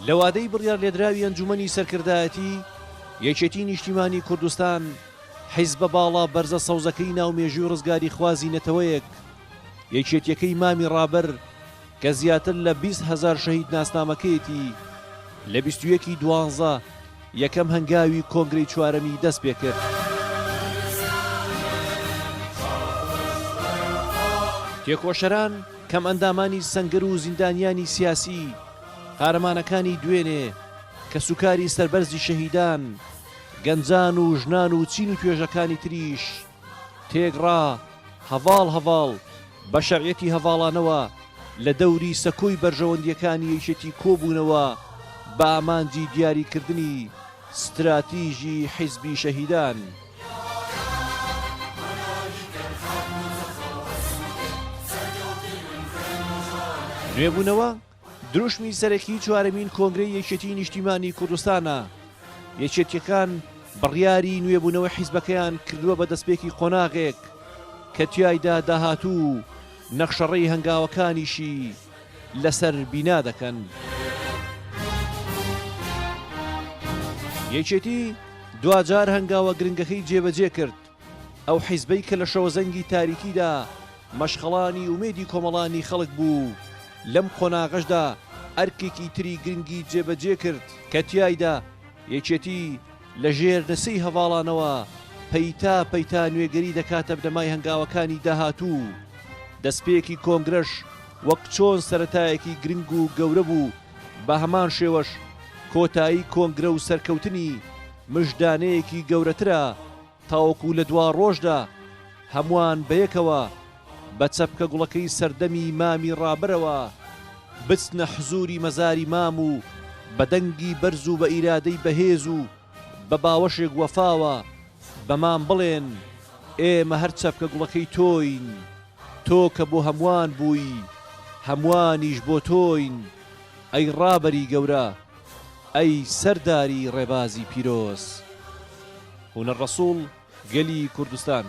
لە وادەی بڕیار لێدراوی ئەنجومەنی سەرکردایەتی یەکێتی نیشتیمانی کوردستان حیزبە باڵا بەرزە سەوزەکەی ناومێژوی و ڕزگاری خوازی نەتەوەیەک یەکێتیەکەی مامی ڕابەر کە زیاتر لە 20,000 شەهید ناسنامەکەیەتی لە 21 دوانزە یەکەم هەنگاوی کۆنگرەی چوارەمی دەست پێ کرد. تێکۆشەران کەم ئەندامانی سەنگەر و زیندانیانی سیاسی قارەمانەکانی دوێنێ کە سوکاری سەربەرزی شەهیدان گەنجان و ژنان و چین و توێژەکانی تریش تێگڕا هەڤاڵ بە شەڕیەتی هەڤاڵانەوە لە دەوری سەکۆی بەرژەوەندیەکانی یەکێتی کۆبوونەوە بە ئامانجی دیاریکردنی ستراتیژی حیزبی شەهیدان. نوێبوونەوە دروشمی سەرەکی چوارەمین کۆنگرەی یەکێتی نیشتیمانی کوردستانە. یەکێتیەکان بڕیاری نوێبوونەوە حیزبەکەیان کردووە بە دەستپێکی قۆناغێک کە تیایدا داهاتوو نەخشەڕەی هەنگاوەکانیشی لەسەر بینا دەکەن. یەکێتی دوجار هەنگاوە گرنگەکەی جێبەجێ کرد، ئەو حیزبەی کە لە شەوەزەنگی تاریکیدا مەشخەڵانی ئومێدی کۆمەڵانی خەڵک بوو لەم قۆناغەشدا ئەرکێکی تری گرنگی جێبەجێ کرد کە تیایدا یەکێتی لە ژێر نسەی هەڤاڵانەوە پەیتا نوێگەری دەکاتە بنەمای هەنگاوەکانی داهاتوو. دەستپێکی کۆنگرەش وەک چۆن سەرەتایەکی گرنگ و گەورە بوو بە هەمان شێوەش کۆتایی کۆنگرە و سەرکەوتنی مژدانەیەکی گەورەترە تاوەکو لە دوا ڕۆژدا هەمووان بەیەکەوە بە چەپکە گوڵەکەی سەردەمی مامی ڕابەرەوە بچنە حزوری مەزاری مام و بە دەنگی بەرز و بە ئیرادەی بەهێز و بە باوەشێک وەفاوە بەمان بڵێن ئێمە هەر چەپکە گوڵەکەی تۆین، تۆ کە بۆ هەمووان بووی هەمووانیش بۆ تۆین، ئەی ڕابەری گەورە، ئەی سەرداری ڕێبازی پیرۆز. هونەر ڕەسوڵ، گەلی کوردستان.